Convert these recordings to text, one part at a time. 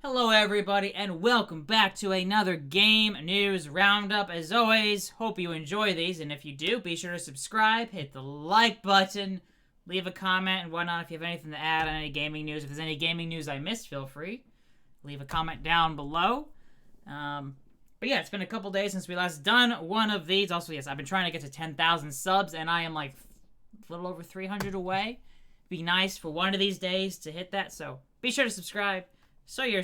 Hello everybody and welcome back to another Game News Roundup. As always, hope you enjoy these, and if you do, be sure to subscribe, hit the like button, leave a comment and whatnot if you have anything to add on any gaming news. If there's any gaming news I missed, feel free. Leave a comment down below. But yeah, it's been a couple days since we last done one of these. Also, yes, I've been trying to get to 10,000 subs, and I am like a little over 300 away. Be nice for one of these days to hit that, so be sure to subscribe. Show your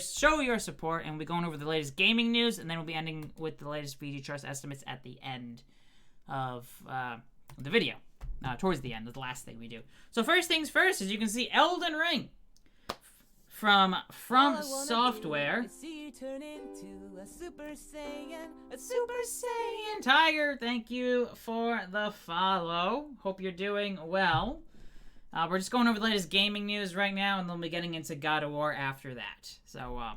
support, and we'll be going over the latest gaming news, and then we'll be ending with the latest VGChartz estimates at the end of the video. Towards the end, of the last thing we do. So first things first, as you can see, Elden Ring from Software. See you turn into a Super Saiyan, Tiger, thank you for the follow. Hope you're doing well. We're just going over the latest gaming news right now, and then we'll be getting into God of War after that. So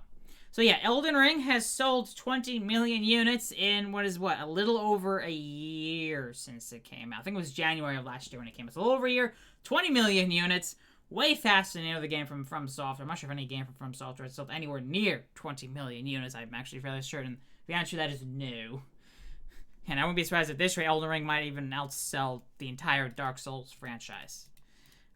yeah, Elden Ring has sold 20 million units in a little over a year since it came out. I think it was January of last year when it came out. So a little over a year, 20 million units, way faster than any other game from Software. I'm not sure if any game from Software has sold anywhere near 20 million units. I'm actually fairly certain the answer to that is no. And I wouldn't be surprised at this rate, Elden Ring might even outsell the entire Dark Souls franchise.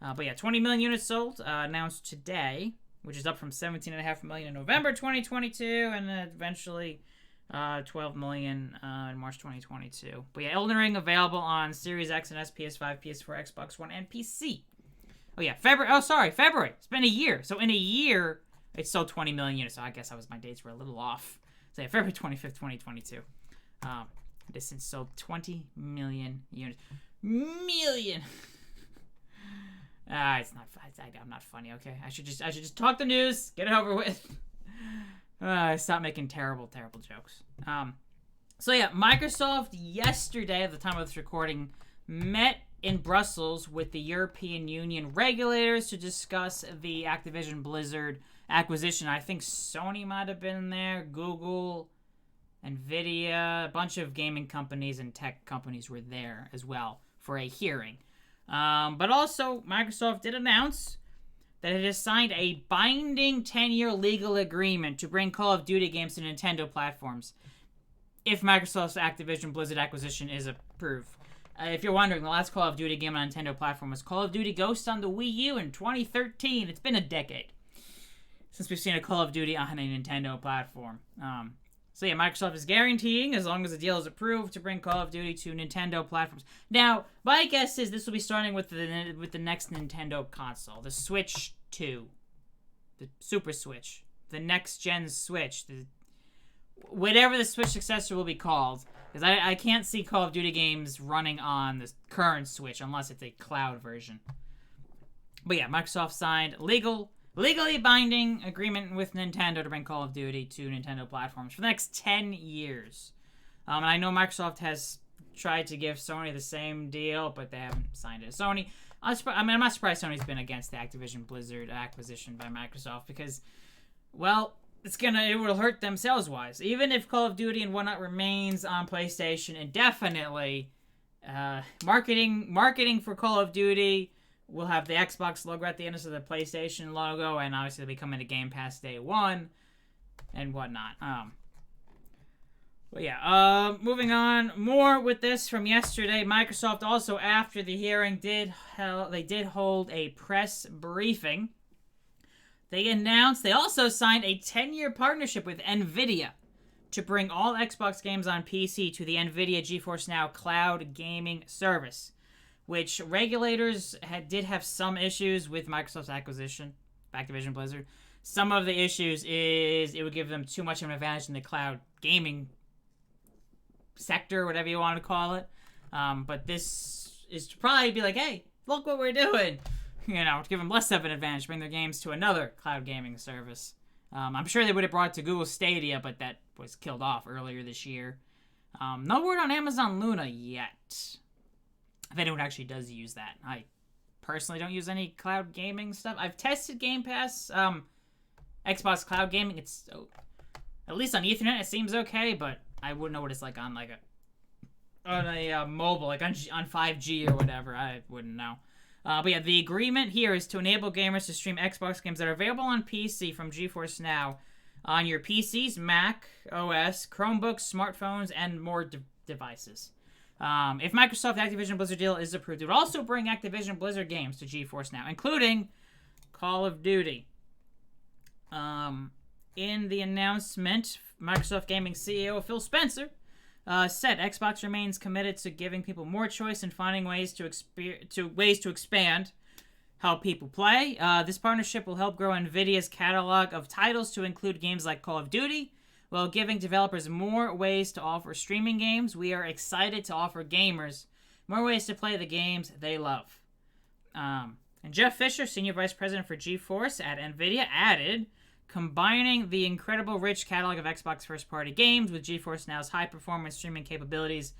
But yeah, 20 million units sold, announced today, which is up from 17.5 million in November 2022, and then eventually 12 million in March 2022. But yeah, Elden Ring available on Series X and S, PS5, PS4, Xbox One, and PC. Oh yeah, February. It's been a year. So in a year, it's sold 20 million units. So I guess my dates were a little off. So yeah, February 25th, 2022. This since sold 20 million units. It's not. I'm not funny. Okay, I should just talk the news, get it over with. Stop making terrible jokes. So yeah, Microsoft yesterday, at the time of this recording, met in Brussels with the European Union regulators to discuss the Activision Blizzard acquisition. I think Sony might have been there, Google, Nvidia, a bunch of gaming companies and tech companies were there as well for a hearing. But also, Microsoft did announce that it has signed a binding 10-year legal agreement to bring Call of Duty games to Nintendo platforms if Microsoft's Activision Blizzard acquisition is approved. If you're wondering, the last Call of Duty game on Nintendo platform was Call of Duty Ghosts on the Wii U in 2013. It's been a decade since we've seen a Call of Duty on a Nintendo platform. So yeah, Microsoft is guaranteeing, as long as the deal is approved, to bring Call of Duty to Nintendo platforms. Now, my guess is this will be starting with the next Nintendo console, the Switch 2, the Super Switch, the next-gen Switch, whatever the Switch successor will be called, because I can't see Call of Duty games running on the current Switch unless it's a cloud version. But yeah, Microsoft signed legally binding agreement with Nintendo to bring Call of Duty to Nintendo platforms for the next 10 years. And I know Microsoft has tried to give Sony the same deal, but they haven't signed it. Sony, I'm not surprised Sony's been against the Activision Blizzard acquisition by Microsoft because, well, it will hurt them sales-wise. Even if Call of Duty and whatnot remains on PlayStation indefinitely, marketing for Call of Duty will have the Xbox logo at the end of the PlayStation logo, and obviously they'll be coming to Game Pass day one, and whatnot. But yeah, moving on. More with this from yesterday. Microsoft also, after the hearing, did hold a press briefing. They announced they also signed a 10-year partnership with Nvidia to bring all Xbox games on PC to the Nvidia GeForce Now cloud gaming service, which regulators did have some issues with Microsoft's acquisition of Activision Blizzard. Some of the issues is it would give them too much of an advantage in the cloud gaming sector, whatever you want to call it. But this is to probably be like, hey, look what we're doing. To give them less of an advantage, bring their games to another cloud gaming service. I'm sure they would have brought it to Google Stadia, but that was killed off earlier this year. No word on Amazon Luna yet. If anyone actually does use that. I personally don't use any cloud gaming stuff. I've tested Game Pass, Xbox Cloud Gaming. It's, at least on Ethernet, it seems okay, but I wouldn't know what it's like on a mobile, like on 5G or whatever. I wouldn't know. But yeah, the agreement here is to enable gamers to stream Xbox games that are available on PC from GeForce Now on your PCs, Mac OS, Chromebooks, smartphones, and more devices. If Microsoft Activision Blizzard deal is approved, it would also bring Activision Blizzard games to GeForce Now, including Call of Duty. In the announcement, Microsoft Gaming CEO Phil Spencer said Xbox remains committed to giving people more choice and finding ways to expand how people play. This partnership will help grow Nvidia's catalog of titles to include games like Call of Duty, while giving developers more ways to offer streaming games. We are excited to offer gamers more ways to play the games they love. And Jeff Fisher, Senior Vice President for GeForce at Nvidia, added, combining the incredible rich catalog of Xbox first-party games with GeForce Now's high-performance streaming capabilities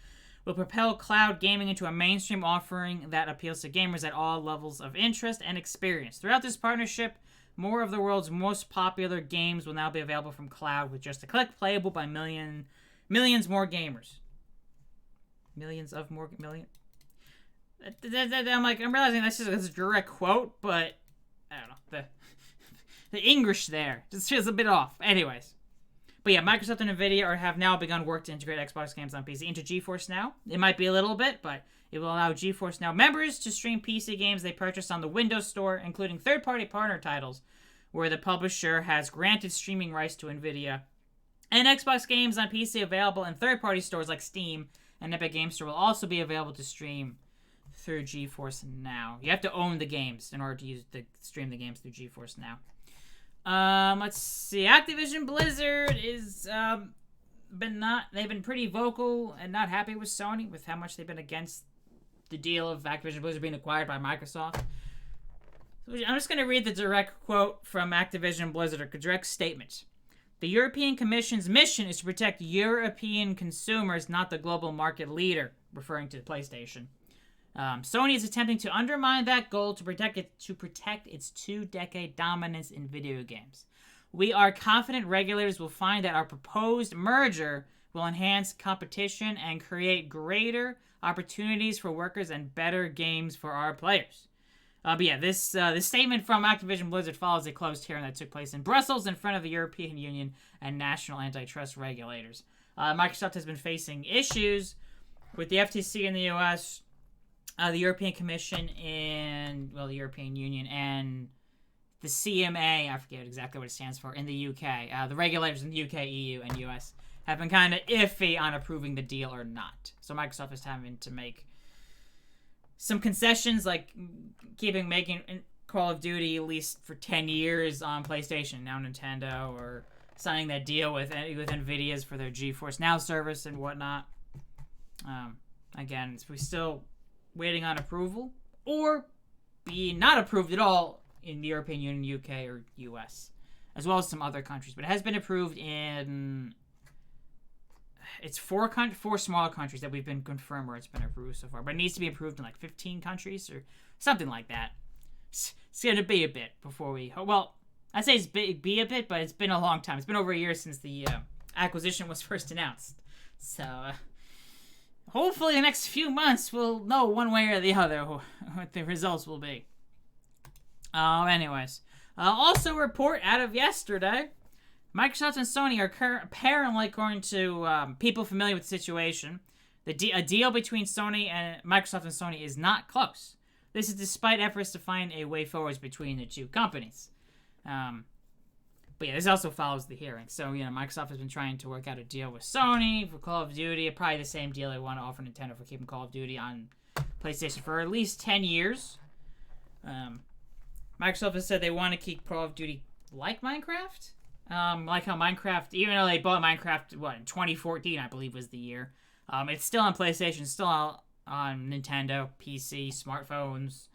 will propel cloud gaming into a mainstream offering that appeals to gamers at all levels of interest and experience. Throughout this partnership, more of the world's most popular games will now be available from cloud with just a click, playable by millions more gamers. I'm realizing this is a direct quote, but I don't know. The English there just feels a bit off. Anyways. But yeah, Microsoft and Nvidia have now begun work to integrate Xbox games on PC into GeForce Now. It might be a little bit, but it will allow GeForce Now members to stream PC games they purchase on the Windows Store, including third-party partner titles, where the publisher has granted streaming rights to Nvidia. And Xbox games on PC available in third-party stores like Steam and Epic Games Store will also be available to stream through GeForce Now. You have to own the games in order to stream the games through GeForce Now. Let's see. Activision Blizzard they've been pretty vocal and not happy with Sony with how much they've been against the deal of Activision Blizzard being acquired by Microsoft. So I'm just going to read the direct quote from Activision Blizzard, a direct statement. The European Commission's mission is to protect European consumers, not the global market leader, referring to PlayStation. Sony is attempting to undermine that goal to protect its 2-decade dominance in video games. We are confident regulators will find that our proposed merger will enhance competition and create greater opportunities for workers and better games for our players. But yeah, this statement from Activision Blizzard follows a closed hearing that took place in Brussels in front of the European Union and national antitrust regulators. Microsoft has been facing issues with the FTC in the US, the European Commission the European Union, and the CMA, I forget exactly what it stands for, in the UK. The regulators in the UK, EU, and US have been kind of iffy on approving the deal or not. So Microsoft is having to make some concessions, like making Call of Duty at least for 10 years on PlayStation, now Nintendo, or signing that deal with Nvidia's for their GeForce Now service and whatnot. Again, we're still waiting on approval, or be not approved at all in the European Union, UK, or US, as well as some other countries. But it has been approved in four smaller countries that we've been confirmed where it's been approved so far. But it needs to be approved in like 15 countries or something like that. It's going to be a bit before we... Well, I say it's be a bit, but it's been a long time. It's been over a year since the acquisition was first announced. So... hopefully the next few months we'll know one way or the other what the results will be. Anyways. Also a report out of yesterday. Microsoft and Sony are apparently, according to people familiar with the situation, a deal between Microsoft and Sony is not close. This is despite efforts to find a way forward between the two companies. But yeah, this also follows the hearing. So, Microsoft has been trying to work out a deal with Sony for Call of Duty. Probably the same deal they want to offer Nintendo for keeping Call of Duty on PlayStation for at least 10 years. Microsoft has said they want to keep Call of Duty like Minecraft. Like how Minecraft, even though they bought Minecraft, in 2014, I believe was the year. It's still on PlayStation, still on Nintendo, PC, smartphones,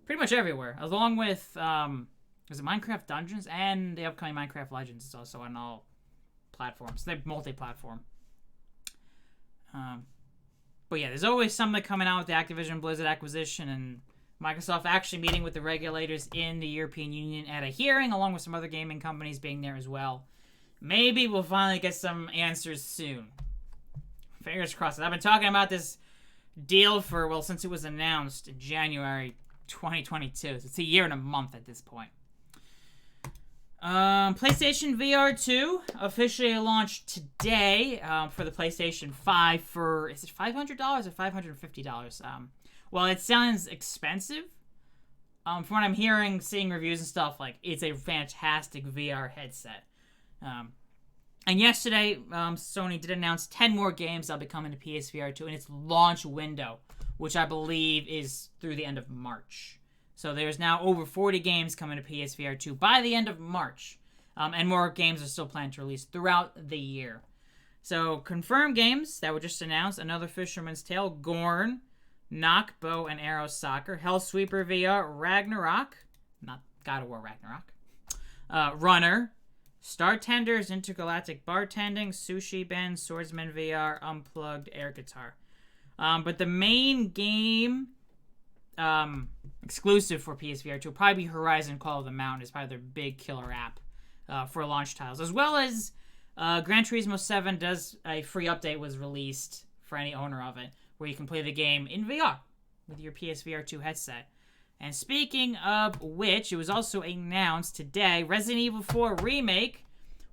pretty much everywhere. Along with... was it Minecraft Dungeons and the upcoming Minecraft Legends is also on all platforms. They're multi-platform. But yeah, there's always something coming out with the Activision Blizzard acquisition, and Microsoft actually meeting with the regulators in the European Union at a hearing, along with some other gaming companies being there as well. Maybe we'll finally get some answers soon. Fingers crossed. I've been talking about this deal since it was announced in January 2022. So it's a year and a month at this point. PlayStation VR 2 officially launched today for the PlayStation 5 for, is it $500 or $550? Well, it sounds expensive. From what I'm hearing, seeing reviews and stuff, like, it's a fantastic VR headset. And yesterday, Sony did announce 10 more games that'll be coming to PSVR 2 in its launch window, which I believe is through the end of March. So there's now over 40 games coming to PSVR 2 by the end of March. And more games are still planned to release throughout the year. So confirmed games that were just announced: Another Fisherman's Tale, Gorn, Knock, Bow and Arrow Soccer, Hellsweeper VR, Ragnarok, not God of War Ragnarok, Runner, Star Tenders, Intergalactic Bartending, Sushi Ben, Swordsman VR, Unplugged, Air Guitar. But the main game exclusive for PSVR 2 will probably be Horizon Call of the Mountain. Is probably their big killer app for launch titles. As well as Gran Turismo 7 does a free update was released for any owner of it, where you can play the game in VR with your PSVR 2 headset. And speaking of which, it was also announced today, Resident Evil 4 Remake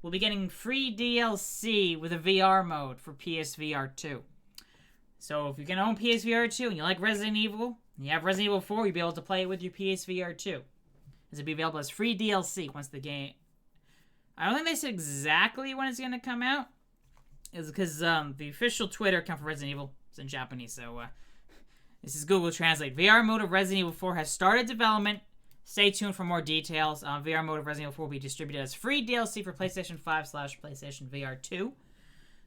will be getting free DLC with a VR mode for PSVR 2. So if you can own PSVR 2 and you like Resident Evil, and you have Resident Evil 4, you'll be able to play it with your PSVR 2. As it'll be available as free DLC once the game... I don't think they said exactly when it's going to come out. It's because the official Twitter account for Resident Evil is in Japanese, so this is Google Translate. VR mode of Resident Evil 4 has started development. Stay tuned for more details. VR mode of Resident Evil 4 will be distributed as free DLC for PlayStation 5/PlayStation VR 2.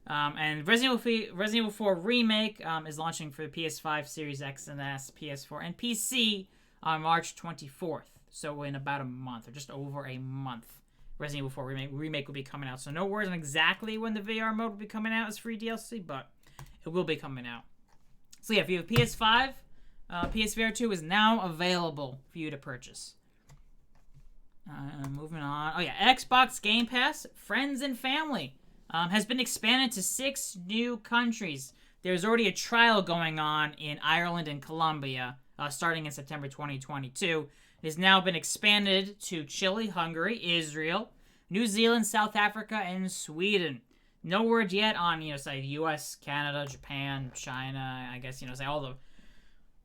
And Resident Evil 4 Remake is launching for the PS5, Series X and S, PS4, and PC on March 24th. So in about a month, or just over a month, Resident Evil 4 Remake will be coming out. So no words on exactly when the VR mode will be coming out as free DLC, but it will be coming out. So yeah, if you have PS5, PSVR 2 is now available for you to purchase. Moving on. Oh yeah, Xbox Game Pass, Friends and Family, has been expanded to 6 new countries. There's already a trial going on in Ireland and Colombia, starting in September 2022. It has now been expanded to Chile, Hungary, Israel, New Zealand, South Africa, and Sweden. No word yet on, say US, Canada, Japan, China, I guess, say all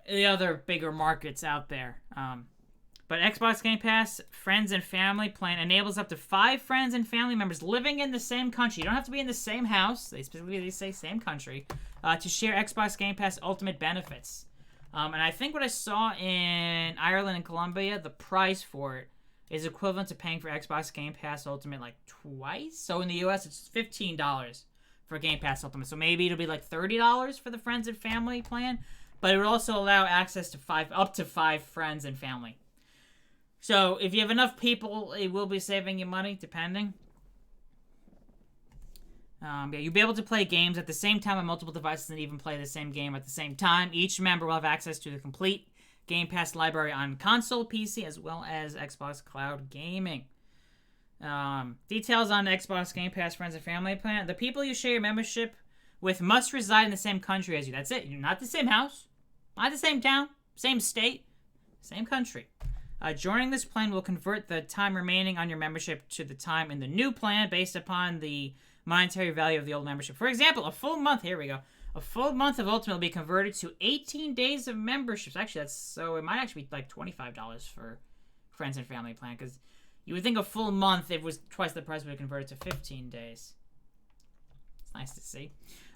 the other bigger markets out there. But Xbox Game Pass Friends and Family plan enables up to 5 friends and family members living in the same country. You don't have to be in the same house. They specifically say same country, to share Xbox Game Pass Ultimate benefits. And I think what I saw in Ireland and Colombia, the price for it is equivalent to paying for Xbox Game Pass Ultimate like twice. So in the US, it's $15 for Game Pass Ultimate. So maybe it'll be like $30 for the Friends and Family plan. But it will also allow access to up to 5 friends and family. So if you have enough people, it will be saving you money, depending. You'll be able to play games at the same time on multiple devices and even play the same game at the same time. Each member will have access to the complete Game Pass library on console, PC, as well as Xbox Cloud Gaming. Details on the Xbox Game Pass Friends and Family plan. The people you share your membership with must reside in the same country as you. That's it. You're not the same house, not the same town, same state, same country. Joining this plan will convert the time remaining on your membership to the time in the new plan based upon the monetary value of the old membership. For example, a full month of Ultimate will be converted to 18 days of memberships. Actually, it might actually be like $25 for Friends and Family plan, because you would think a full month, if it was twice the price, would have converted to 15 days. It's nice to see.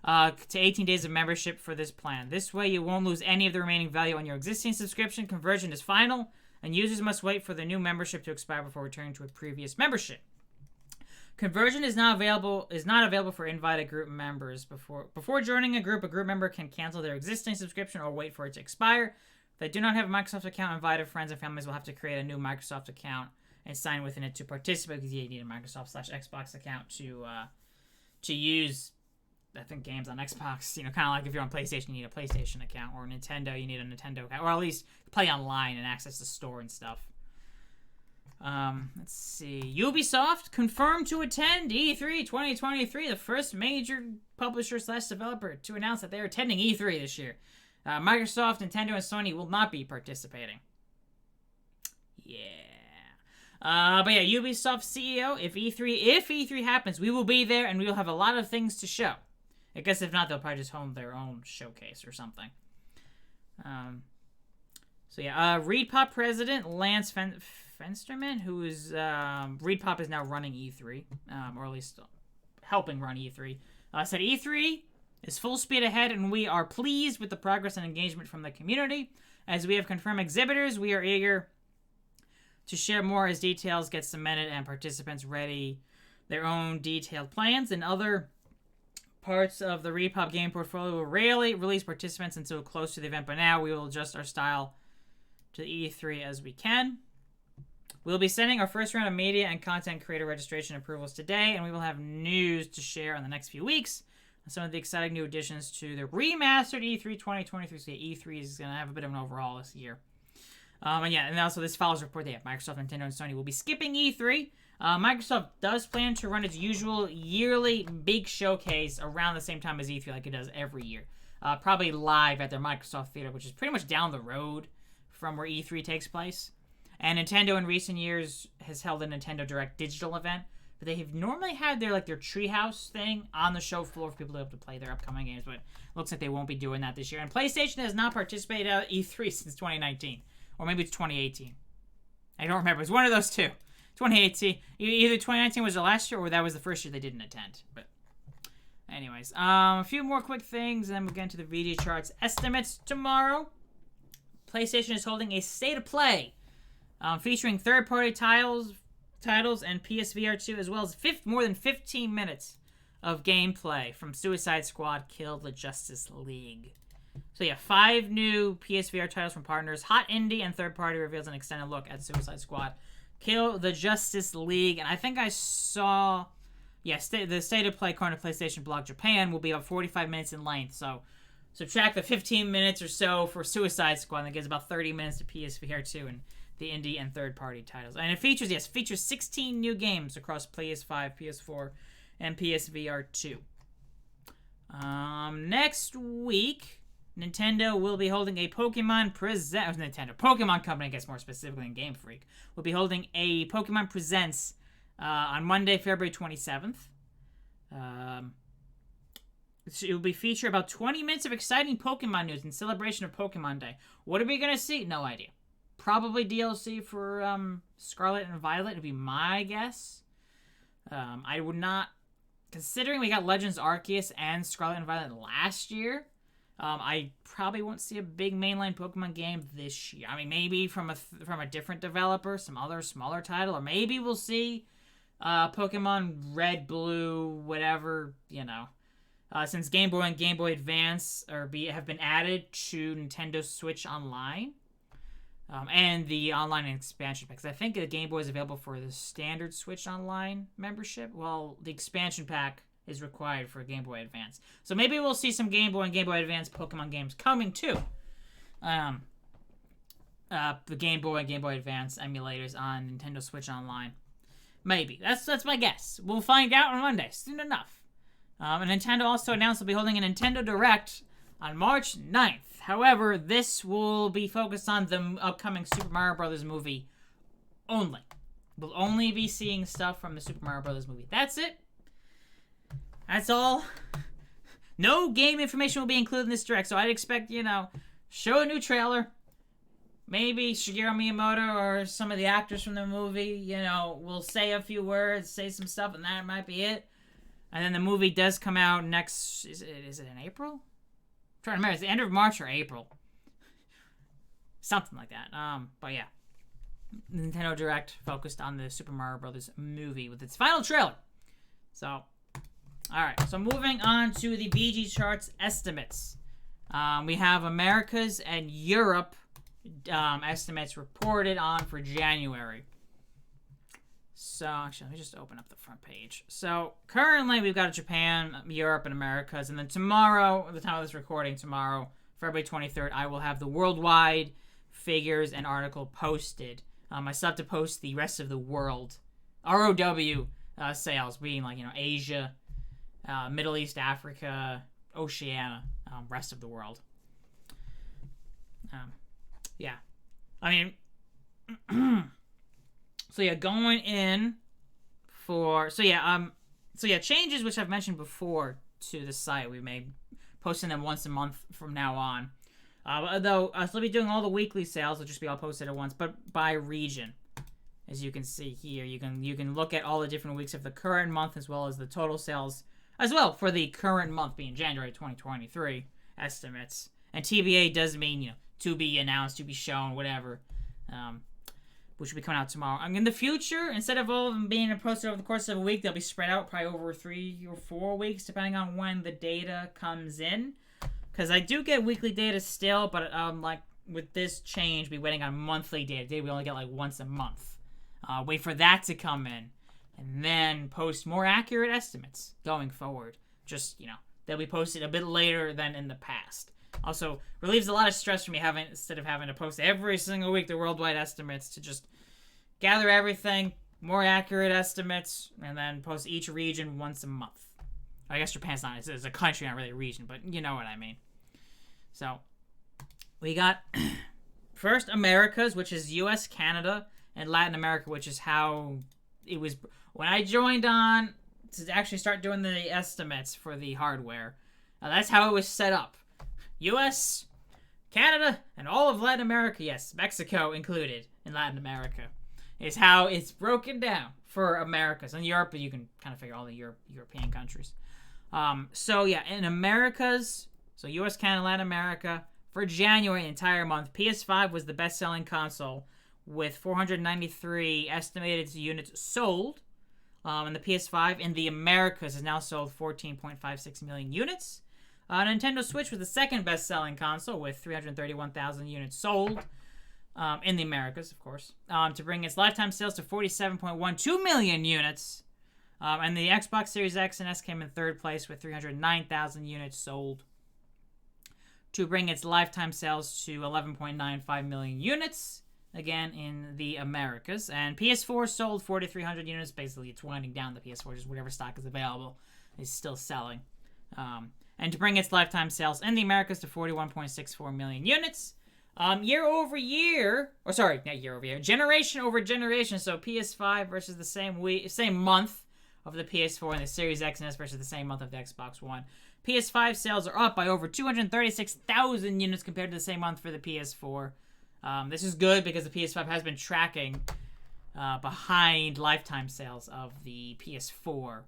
To 18 days of membership for this plan. This way, you won't lose any of the remaining value on your existing subscription. Conversion is final, and users must wait for the new membership to expire before returning to a previous membership. Conversion is not available for invited group members. Before joining a group member can cancel their existing subscription or wait for it to expire. If they do not have a Microsoft account, invited friends and families will have to create a new Microsoft account and sign within it to participate, because you need a Microsoft/Xbox account to use, I think, games on Xbox. Kind of like if you're on PlayStation, you need a PlayStation account, or Nintendo, you need a Nintendo account, or at least play online and access the store and stuff. Let's see. Ubisoft confirmed to attend E3 2023, the first major publisher/developer to announce that they are attending E3 this year. Microsoft, Nintendo, and Sony will not be participating. Yeah. But yeah, Ubisoft CEO, if E3 happens, we will be there and we will have a lot of things to show. I guess if not, they'll probably just hold their own showcase or something. So yeah, ReedPop president Lance Fensterman, who is ReedPop is now running E3, or at least helping run E3, said E3 is full speed ahead, and we are pleased with the progress and engagement from the community. As we have confirmed exhibitors, we are eager to share more as details get cemented and participants ready their own detailed plans. And other parts of the ReedPop game portfolio will rarely release participants until close to the event, but now we will adjust our style to E3 as we can. We'll be sending our first round of media and content creator registration approvals today, and we will have news to share in the next few weeks on some of the exciting new additions to the remastered E3 2023. So E3 is going to have a bit of an overhaul this year. And also this follows report that Microsoft, Nintendo, and Sony will be skipping E3. Microsoft does plan to run its usual yearly big showcase around the same time as E3, like it does every year. Probably live at their Microsoft Theater, which is pretty much down the road from where E3 takes place. And Nintendo in recent years has held a Nintendo Direct digital event, but they have normally had their Treehouse thing on the show floor for people to be able to play their upcoming games, but it looks like they won't be doing that this year. And PlayStation has not participated at E3 since 2019. Or maybe it's 2018. I don't remember. It's one of those two. 2018. Either 2019 was the last year or that was the first year they didn't attend. But anyways, a few more quick things, and then we'll get into the VGChartz estimates tomorrow. PlayStation is holding a State of Play featuring third-party titles and PSVR 2, as well as more than 15 minutes of gameplay from Suicide Squad Kill the Justice League. So yeah, 5 new PSVR titles from partners. Hot Indie and third party reveals an extended look at Suicide Squad Kill the Justice League. And I think I saw, the State of Play according to PlayStation Blog Japan will be about 45 minutes in length. So subtract the 15 minutes or so for Suicide Squad, and that gives about 30 minutes to PSVR 2 and the indie and third party titles. And it features 16 new games across PS5, PS4, and PSVR 2. Next week, Nintendo will be holding a Pokemon Company, I guess more specifically than Game Freak, will be holding a Pokemon Presents on Monday, February 27th. It will be feature about 20 minutes of exciting Pokemon news in celebration of Pokemon Day. What are we going to see? No idea. Probably DLC for Scarlet and Violet would be my guess. I would not, considering we got Legends Arceus and Scarlet and Violet last year, I probably won't see a big mainline Pokemon game this year. I mean, maybe from a different developer, some other smaller title, or maybe we'll see Pokemon Red, Blue, whatever, since Game Boy and Game Boy Advance have been added to Nintendo Switch Online, and the online expansion pack. Because I think the Game Boy is available for the standard Switch Online membership. Well, the expansion pack is required for Game Boy Advance. So maybe we'll see some Game Boy and Game Boy Advance Pokemon games coming too. The Game Boy and Game Boy Advance emulators on Nintendo Switch Online. Maybe. That's my guess. We'll find out on Monday, soon enough. And Nintendo also announced they'll be holding a Nintendo Direct on March 9th. However, this will be focused on the upcoming Super Mario Bros. Movie only. We'll only be seeing stuff from the Super Mario Bros. Movie. That's it. That's all. No game information will be included in this direct, so I'd expect, show a new trailer. Maybe Shigeru Miyamoto or some of the actors from the movie, will say a few words, say some stuff, and that might be it. And then the movie does come out next, is it in April? I'm trying to remember, it's the end of March or April. Something like that. But yeah. Nintendo Direct focused on the Super Mario Bros. Movie with its final trailer. So, alright, so moving on to the VGChartz estimates. We have Americas and Europe estimates reported on for January. So, actually, let me just open up the front page. So, currently, we've got Japan, Europe, and Americas. And then tomorrow, at the time of this recording, tomorrow, February 23rd, I will have the worldwide figures and article posted. I still have to post the rest of the world. ROW sales being Asia, Middle East, Africa, Oceania, rest of the world. Yeah. I mean, So yeah, going in for changes which I've mentioned before to the site. We may posting them once a month from now on. Though I'll still be doing all the weekly sales. They'll just be all posted at once, but by region. As you can see here, you can look at all the different weeks of the current month as well as the total sales as well for the current month being January 2023 estimates. And TBA does mean, to be announced, to be shown, whatever, which will be coming out tomorrow. In the future, instead of all of them being posted over the course of a week, they'll be spread out probably over 3 or 4 weeks, depending on when the data comes in. Because I do get weekly data still, but like with this change, be waiting on monthly data. We only get like once a month. Wait for that to come in, and then post more accurate estimates going forward. Just, they'll be posted a bit later than in the past. Also, relieves a lot of stress for me instead of having to post every single week the worldwide estimates, to just gather everything, more accurate estimates, and then post each region once a month. I guess Japan's not, it's a country, not really a region, but you know what I mean. So, we got first Americas, which is US, Canada, and Latin America, which is how it was when I joined on to actually start doing the estimates for the hardware. That's how it was set up. US, Canada, and all of Latin America, yes, Mexico included in Latin America, is how it's broken down for Americas. And Europe, you can kind of figure all the European countries. In Americas, so US, Canada, Latin America, for January, the entire month, PS5 was the best-selling console with 493 estimated units sold. And the PS5 in the Americas has now sold 14.56 million units. Nintendo Switch was the second best-selling console with 331,000 units sold in the Americas, of course, to bring its lifetime sales to 47.12 million units. And the Xbox Series X and S came in third place with 309,000 units sold, to bring its lifetime sales to 11.95 million units, again in the Americas. And PS4 sold 4,300 units. Basically, it's winding down the PS4, just whatever stock is available is still selling. And to bring its lifetime sales in the Americas to 41.64 million units. Generation over generation. So PS5 versus the same month of the PS4, and the Series X and S versus the same month of the Xbox One. PS5 sales are up by over 236,000 units compared to the same month for the PS4. This is good because the PS5 has been tracking behind lifetime sales of the PS4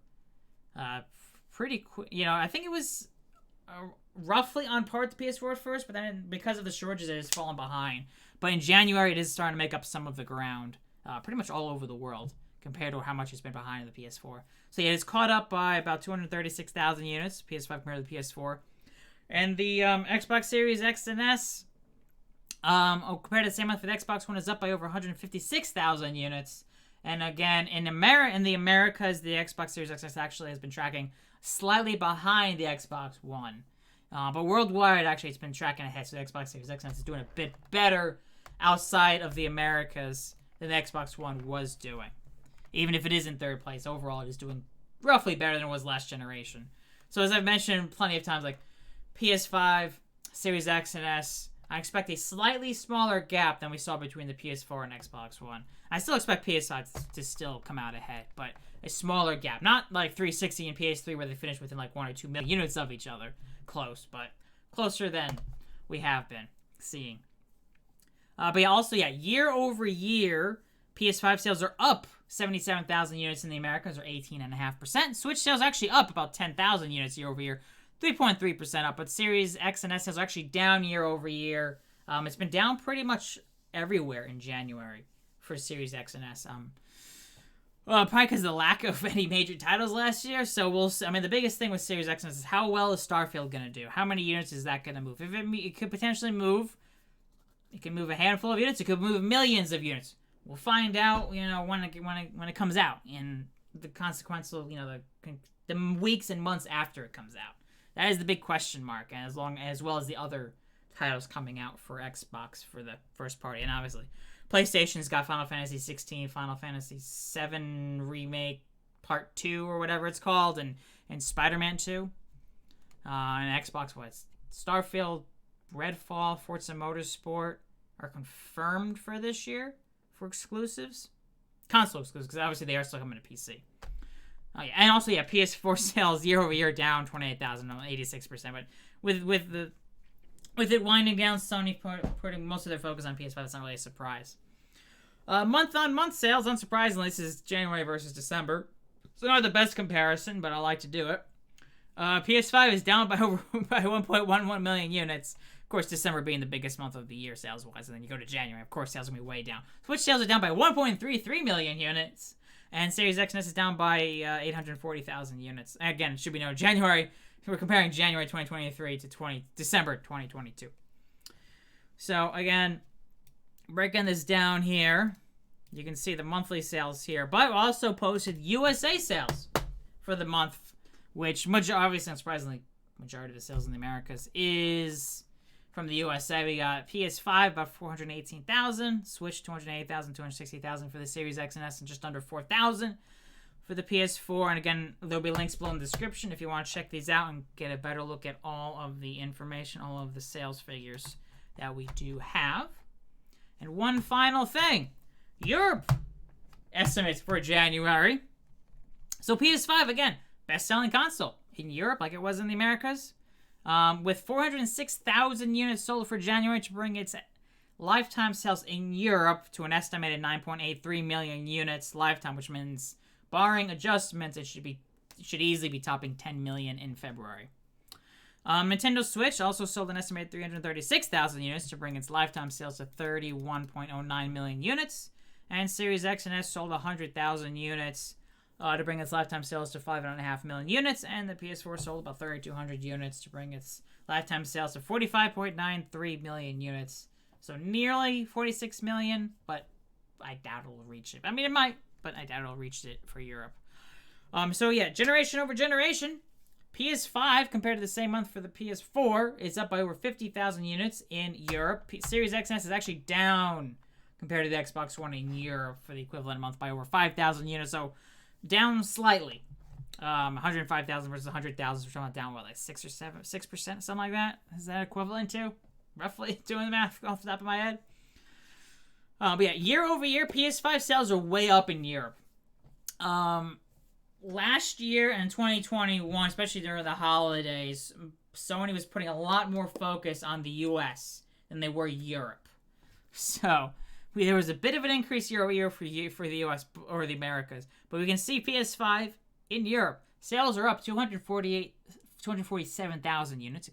pretty quick. I think it was roughly on par with the PS4 at first, but then because of the shortages, it has fallen behind. But in January, it is starting to make up some of the ground, pretty much all over the world, compared to how much it's been behind the PS4. So yeah, it's caught up by about 236,000 units, PS5 compared to the PS4. And the Xbox Series X and S, compared to the same month for the Xbox One, is up by over 156,000 units. And again, in the Americas, the Xbox Series X and S actually has been tracking slightly behind the Xbox One. But worldwide, actually, it's been tracking ahead. So the Xbox Series X and S is doing a bit better outside of the Americas than the Xbox One was doing. Even if it is in third place, overall, it is doing roughly better than it was last generation. So as I've mentioned plenty of times, like PS5, Series X and S, I expect a slightly smaller gap than we saw between the PS4 and Xbox One. I still expect PS5 to still come out ahead, but a smaller gap. Not like 360 and PS3 where they finished within like 1 or 2 million units of each other. Close, but closer than we have been seeing. Year over year, PS5 sales are up 77,000 units in the Americas, or 18.5%. Switch sales actually up about 10,000 units year over year, 3.3% up. But Series X and S sales are actually down year over year. It's been down pretty much everywhere in January for Series X and S. Probably because of the lack of any major titles last year. So we'll see. I mean, the biggest thing with Series X and S is how well is Starfield going to do? How many units is that going to move? If it could potentially move, it can move a handful of units. It could move millions of units. We'll find out, when it comes out, and the consequential, the weeks and months after it comes out. That is the big question mark, and as well as the other titles coming out for Xbox for the first party, and obviously PlayStation's got Final Fantasy 16, Final Fantasy 7 Remake Part 2 or whatever it's called, and Spider-Man 2. And Xbox, Starfield, Redfall, Forza Motorsport are confirmed for this year for exclusives. console exclusives, because obviously they are still coming to PC. Oh yeah, and also PS4 sales year over year down 28,000, 86%. But with it winding down, Sony putting most of their focus on PS5. It's not really a surprise. Month on month sales, unsurprisingly, this is January versus December. So not the best comparison, but I like to do it. PS5 is down by 1.11 million units. Of course, December being the biggest month of the year sales-wise, and then you go to January. Of course, sales are going to be way down. Switch sales are down by 1.33 million units, and Series X and S is down by 840,000 units. And again, it should be noted, January, we're comparing January 2023 to December 2022. So, again, breaking this down here, you can see the monthly sales here, but also posted USA sales for the month, which, obviously, unsurprisingly, majority of the sales in the Americas is from the USA. We got PS5 about 418,000, Switch 208,000, 260,000 for the Series X and S, and just under 4,000 for the PS4. And again, there'll be links below in the description if you want to check these out and get a better look at all of the information, all of the sales figures that we do have. And one final thing, Europe estimates for January. So PS5, again, best-selling console in Europe like it was in the Americas. With 406,000 units sold for January to bring its lifetime sales in Europe to an estimated 9.83 million units lifetime, which means, barring adjustments, it should easily be topping 10 million in February. Nintendo Switch also sold an estimated 336,000 units to bring its lifetime sales to 31.09 million units, and Series X and S sold 100,000 units to bring its lifetime sales to 5.5 million units, and the PS4 sold about 3,200 units to bring its lifetime sales to 45.93 million units. So nearly 46 million, but I doubt it'll reach it. I mean, it might, but I doubt it'll reach it for Europe. So yeah, generation over generation, PS5 compared to the same month for the PS4 is up by over 50,000 units in Europe. Series X and S is actually down compared to the Xbox One in Europe for the equivalent month by over 5,000 units. So down slightly. 105,000 versus 100,000. We're talking about down, what, like 6%, something like that? Is that equivalent to? Roughly, doing the math off the top of my head. But yeah, year over year, PS5 sales are way up in Europe. Last year in 2021, especially during the holidays, Sony was putting a lot more focus on the US than they were Europe. So there was a bit of an increase year over year for the US or the Americas. But we can see PS5 in Europe, sales are up 247,000 units,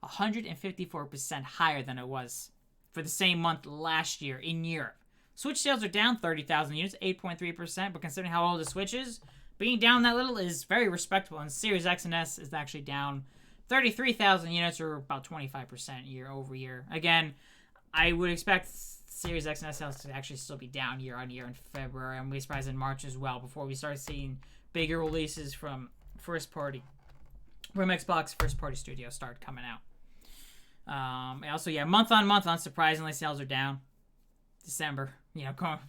154% higher than it was for the same month last year in Europe. Switch sales are down 30,000 units, 8.3%, but considering how old the Switch is, being down that little is very respectable, and Series X and S is actually down 33,000 units, or about 25% year over year. Again, I would expect Series X and S sales to actually still be down year on year in February. I'm really surprised in March as well, before we start seeing bigger releases from Xbox first-party studios start coming out. Also, yeah, month on month, unsurprisingly, sales are down. December,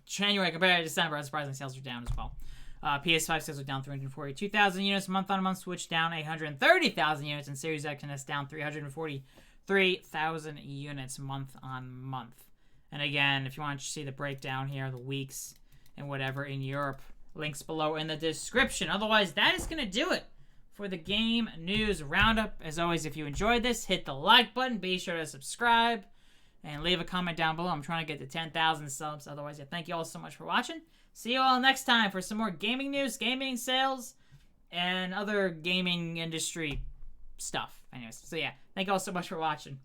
January compared to December, unsurprisingly, sales are down as well. PS5 sales are down 342,000 units month on month. Switch down 830,000 units, and Series X and S down 343,000 units month on month. And again, if you want to see the breakdown here, the weeks and whatever in Europe, links below in the description. Otherwise, that is going to do it for the Game News Roundup. As always, if you enjoyed this, hit the like button. Be sure to subscribe and leave a comment down below. I'm trying to get to 10,000 subs. Otherwise, thank you all so much for watching. See you all next time for some more gaming news, gaming sales, and other gaming industry stuff. Anyways, so yeah, thank you all so much for watching.